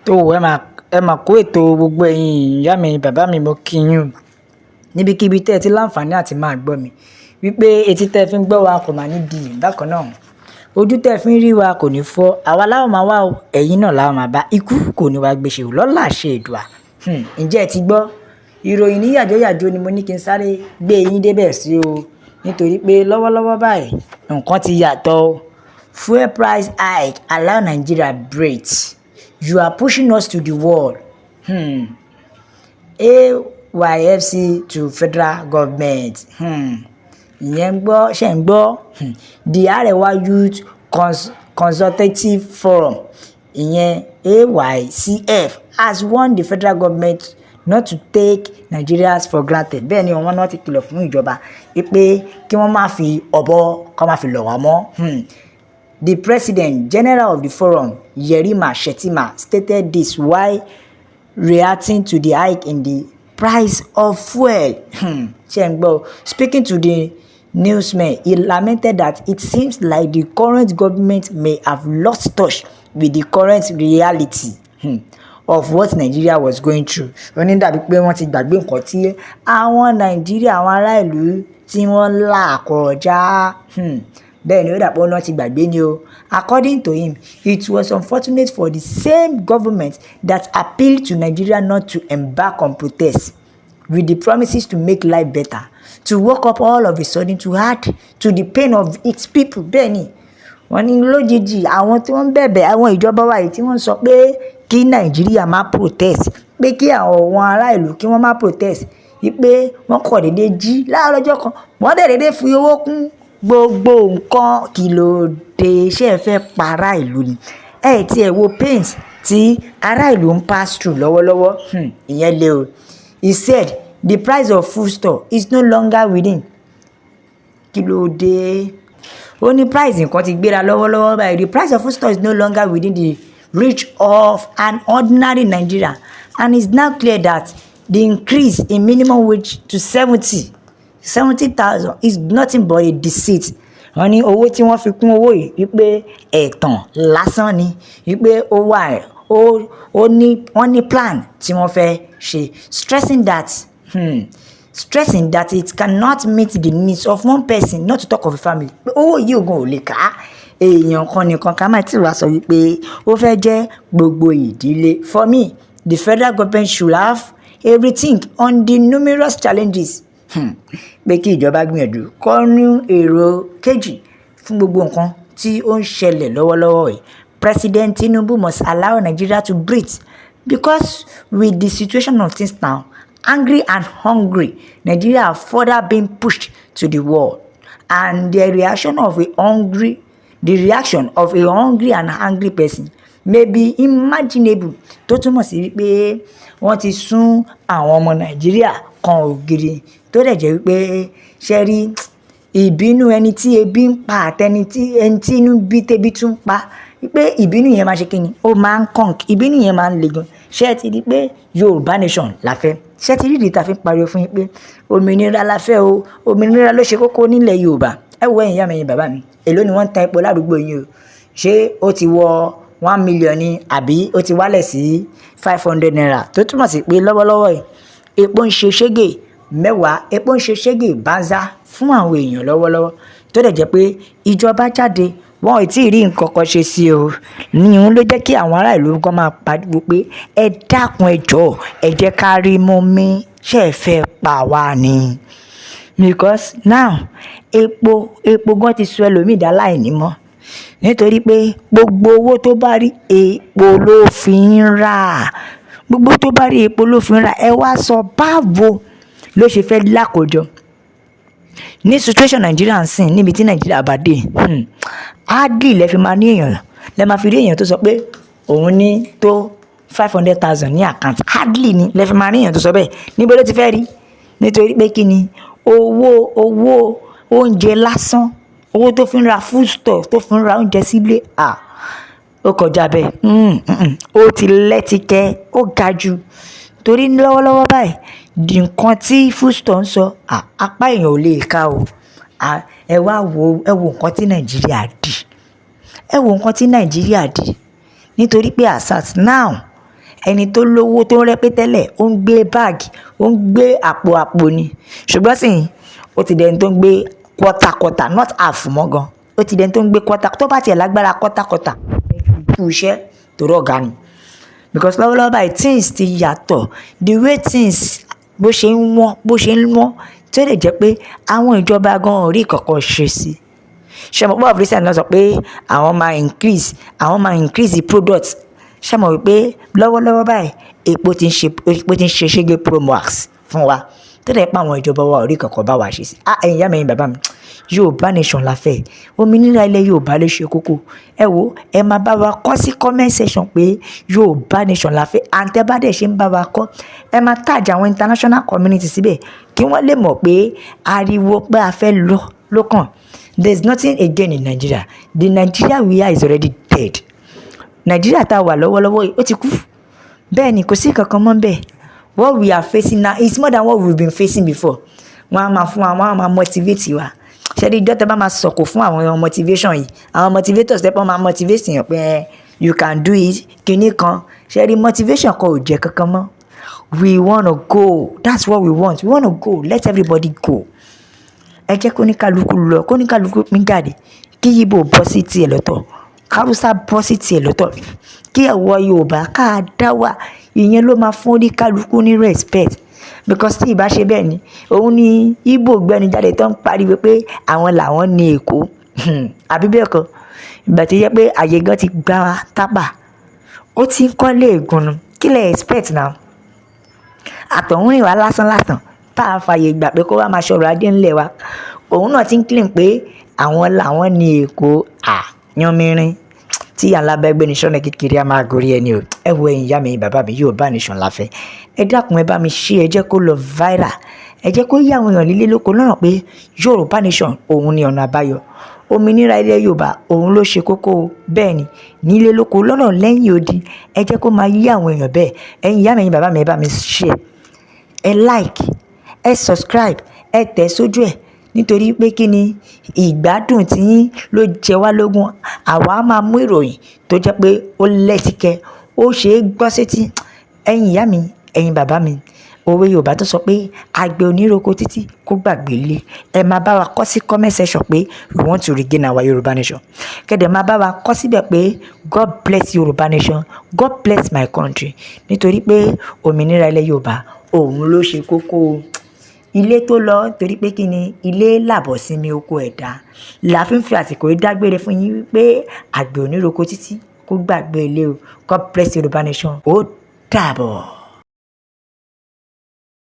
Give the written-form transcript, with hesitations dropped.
tó ẹ máa kó ètò gbogbo ẹ̀yin ìyá mi bàbá mi mo kí yín o níbikíbi tẹ́ ẹ ti láǹfààní àti máa gbọ́ mi wípé etí tẹ́ fi ń gbọ́ wa kò máa ní di bákan náà ojú tẹ́ fi ń rí wa kò ní fọ́ àwa láwọn máa wá o ẹ̀yin náà láwọn máa bá ikú kò ní wá gbèsè o lọ́la ṣe èdùà ǹjẹ́ ẹ ti gbọ́ ìròyìn ní yàjóyàjó ni mo ní kí n sáré gbé yín débẹ̀ sí o nítorí pé lọ́wọ́lọ́wọ́ báyìí nǹkan ti yàtọ̀ o fuel price hike allow Nigeria breathe. You are pushing us to the wall. AYFC to federal government. Ìyẹn ń gbọ́ ṣe ń gbọ́. The Arewa Youth Consultative Forum ìyẹn AYCF has warned the federal government not to take Nigerians for granted. Bẹ́ẹ̀ ni wọ́n náà ti kìlọ̀ fún ìjọba pé kí wọ́n má fi ọ̀bọ kọ́ má fi lọ̀ wá mọ́. The President General of the Forum, Yerima Shettima, stated this while reacting to the hike in the price of fuel. Speaking to the newsman, he lamented that it seems like the current government may have lost touch with the current reality of what Nigeria was going through. Wọ́n ní dàbí pé wọ́n ti gbàgbé nǹkan tí àwọn Nàìjíríà àwọn ará ìlú tí wọ́n là kọjá. Bẹ́ẹ̀ ni ó dàpọ̀ náà ti gbàgbé ni o. According to him, it was unfortunate for the same government that appealed to Nigeria not to embark on protests with the promises to make life better, to wake up all of a sudden to add to the pain of its people. Bẹ́ẹ̀ ni wọ́n ní lójijì àwọn tí wọ́n bẹ̀bẹ̀ àwọn ìjọba wa yìí tí wọ́n sọ pé kí Nàìjíríà má protest, pé kí àwọn ará ìlú kí wọ́n má protest, wípé wọ́n kọ̀ déédéé jí láàárọ̀ ọjọ́ kan wọ́n dẹ̀ déédéé fi owó kún gbogbo nǹkan. Kí ló dé ṣé ẹ fẹ́ pa ará ìlú ni? Ẹ tí ẹ wo pains tí ará ìlú ń pass through lọ́wọ́lọ́wọ́. Ìyẹn lé o. He said the price of foodstuff is no longer within. Kí ló dé? Ó ní price nǹkan ti gbéra lọ́wọ́lọ́wọ́ báyìí. The price of foodstuff is no longer within the reach of an ordinary Nigerian, and it's now clear that the increase in minimum wage to 70,000 is nothing but a deceit. Wọ́n ní owó tí wọ́n fi kún owó yìí wípé ẹ̀tàn lásán ni, wípé wọ́n ní plan tí wọ́n fẹ́ ṣe, stressing that it cannot meet the needs of one person, not to talk of a family. Pé owó yìí ògùn ò lè ká èèyàn kan nìkan ká má tí wàá sọ wípé ó fẹ́ jẹ́ gbogbo ìdílé. For me, the federal government should have a rethink on the numerous challenges. Pé kí ìjọba gbìyànjú kó ní èrò kejì fún gbogbo nǹkan tí ó ń ṣẹlẹ̀ lọ́wọ́lọ́wọ́ yìí. President Tinubu must allow Nigeria to breathe, because with the situation of things now, angry and hungry, Nigeria are further being pushed to the wall, and the reaction of a hungry and angry person may be imaginable. Tó túmọ̀ sí wípé wọ́n ti sún àwọn ọmọ Nàìjíríà kan ògiri, tó dẹ̀ jẹ́ wípé ṣe rí ìbínú ẹni tí ebi ń pa àtẹni tí inú bí tẹ́bí tún pa, wípé ìbínú yẹn máa ṣe kí ni, ó máa ń kàn, ìbínú yẹn máa ń le gan. Ṣé ti rí pé Yorùbá nation la fẹ́? Ṣé ti rí ìdí tá fi ń pariwo fún yín pé òmìnira la fẹ́ o, òmìnira ló ṣe kókó nílẹ̀ Yorùbá? Ẹ wo ẹ̀yin ìyá mi ẹ̀yin bàbá mi, èló ni wọ́n ń ta epo ládùúgbò yín o? Ṣé ó ti wọ 1 million ni àbí ó ti wálẹ̀ sí 500 naira? Tó túmọ̀ sí pé lọ́wọ́lọ́wọ́ yìí epo ń ṣe ṣégè mẹ́wàá, epo ń ṣe ṣégè bánzá fún àwọn èèyàn lọ́wọ́lọ́wọ́, tó dẹ̀ jẹ́ pé ìjọba jáde wọn ò tí ì rí nǹkan kan ṣe sí o. Níyùn ló jẹ́ kí àwọn ará ìlú kan máa pariwo pé ẹ dákun ẹ jọ̀ọ́ ẹ jẹ́ ká rí mú mi, ṣé ẹ fẹ́ pa wá ni? Because now epo gan ti sọ ẹlòmíì dá láìní mọ́, nítorí pé gbogbo owó tó bá rí epo ló fi ń rà, gbogbo tó bá rí epo ló fi ń rà. Ẹ wá sọ báwo ló ṣe fẹ́ lákòjọ ní situation Nigeria ń sìn, níbi tí Nigeria bá dé. Hardly lẹ fi máa ní èèyàn, lẹ máa fi rí èèyàn tó sọ pé òun ní tó 500,000 ní account. Hardly ni lẹ fi máa ní èèyàn tó sọ bẹ́ẹ̀. Níbo ló ti fẹ́ rí? Nítorí pé kí ni owó oúnjẹ lásán, owó tó fi ń ra foodstuff, tó fi ń ra oúnjẹ sílé, ó kọjá bẹ́ẹ̀. Ó ti lẹ́tìkẹ́, ó ga jù. Torí lọ́wọ́lọ́wọ́ báyìí nǹkan tí foodstuff ń sọ apá èèyàn ò lè ká o. Ẹ wo nǹkan tí Nàìjíríà dì, nítorí pé as at now ẹni tó lówó tó ń rẹ́pẹ́ tẹ́lẹ̀ ó ń gbé báàgì ó ń gbé àpò ni ṣùgbọ́n sì ó ti dẹni tó ń gbé quarter not half mọ́ gan ó ti dẹni tó ń gbé quarter tó bá tiẹ̀ lágbára quarter kú iṣẹ́ tó rọ̀gá ni because lọ́wọ́lọ́wọ́ báyìí things ti yàtọ̀ the way things bó ṣe ń wọ́n tí ó lè jẹ́ pé àwọn ìjọba gan orí kankan ṣe sí ṣe mọ̀ pé ọ̀fíìsì náà sọ pé àwọn máa increase the product ṣe mọ̀ wípé lọ́wọ́lọ́wọ́ báyìí epo ti ń ṣe ṣége promax fún wa tó lè pa àwọn ìjọba wa orí kankan bá wa ṣe sí ẹ̀yin ìyá mi ẹ̀yin bàbá mi Yorùbá nation la fẹ́ òmìnira ilẹ̀ Yorùbá lè ṣe kókó ẹ wo ẹ máa bá wa kọ sí comment section pé Yorùbá nation la fẹ́ àǹtẹ̀ bá dẹ̀ ṣe ń bá wa kọ ẹ máa tag àwọn international community síbẹ̀ kí wọ́n lè mọ̀ pé ariwo pé a fẹ́ lọ́kàn there is nothing again in Nigeria the Nigeria we are is already dead Nigeria tá a wà lọ́wọ́lọ́wọ́ yìí ó ti kú bẹ́ẹ̀ ni kò sí kankan mọ́ bẹ́ẹ̀ what we are facing now is more than what we been facing before wọ́n á máa fún wa wọ́n á máa motivate wa ṣẹ́ni ìjọ́tẹ̀ bá máa sọ̀kò fún àwọn motivation yìí àwọn motivators tẹ́pọ̀ máa motivate yàn pé you can do it kinní kan ṣẹ́ni motivation kan ò jẹ́ kankan mọ́ we wanna go that's what we wanna go let everybody go ẹ jẹ́ kóníkálukú lọ kóníkálukú pín jáde kí Yíbò bọ́ sí tiẹ̀ lọ́tọ̀ Haúsá bọ́ sí tiẹ̀ lọ́tọ̀ kí ẹ̀wọ̀ Yorùbá ká dá wà ìyẹn ló máa fún oníkálukú ní respect because tí ìbá ṣe bẹ́ẹ̀ ni òun ni Yíbò gbẹ́ni jáde tó ń pariwo pé àwọn làwọn ní Èkó àbí bẹ́ẹ̀ kọ́ ìgbà tí yẹ pé àyè gan ti gba tábà ó ti ń kọ́lé ìgùnnù kí lẹ expect now àtọ̀hún ìwà lásán tá a fàyè gbà pé kó wá máa ṣọ̀rọ̀ adé ńlẹ̀ wa òun náà ti ń claim pé àwọn làwọn ní Èkó yanmirin tí alábẹ́gbẹ́ ní sọ́nà kékeré a máa gorí ẹni o ẹ wo ẹ̀yin ìyá mi bàbá mi Yorùbá nation la fẹ́ ẹ dákun ẹ bá mi ṣe ẹ jẹ́ kó lọ viral ẹ jẹ́ kó yí àwọn èèyàn lílé lóko lọ́nà pé Yorùbá nation òun ni ọ̀nà àbáyọ òmìnira ilẹ̀ Yorùbá òun ló ṣe kókó bẹ́ẹ̀ ni nílé lóko lọ́nà lẹ́yìn odi ẹ jẹ́ kó máa yí àwọn èèyàn bẹ́ẹ̀ ẹ̀yin ìyá mi ẹ̀yin bàbá mi ẹ bá mi share ẹ like ẹ subscribe ẹ tẹ̀ sójú ẹ̀ nítorí pé kí ni ìgbádùn tí yín ló jẹ wá lógún àwa máa mú ìròyìn tó jẹ́ pé ó lẹ́tìkẹ́ ó ṣe é gbọ́ sétí ẹ̀yin ìyá mi ẹ̀yin bàbá mi òwe Yorùbá tó sọ pé àgbẹ̀ oníroko títí kó gbàgbé lé ẹ máa bá wa kọ sí comment section pé we want to regain our Yorùbá nation kẹ́dẹ̀ máa bá wa kọ síbẹ̀ pé God bless Yorùbá nation God bless my country nítorí pé òmìnira ilẹ̀ Yorùbá òun ló ṣe kókó ilé tó lọ torí pé kí ni ilé làbọ̀ sinmi oko ẹ̀dá la fi ń fi àsìkò yìí dágbére fún yín pé àgbẹ̀ oníroko títí kó gbàgbé ilé o God bless Yorùbá nation ó dàbọ̀.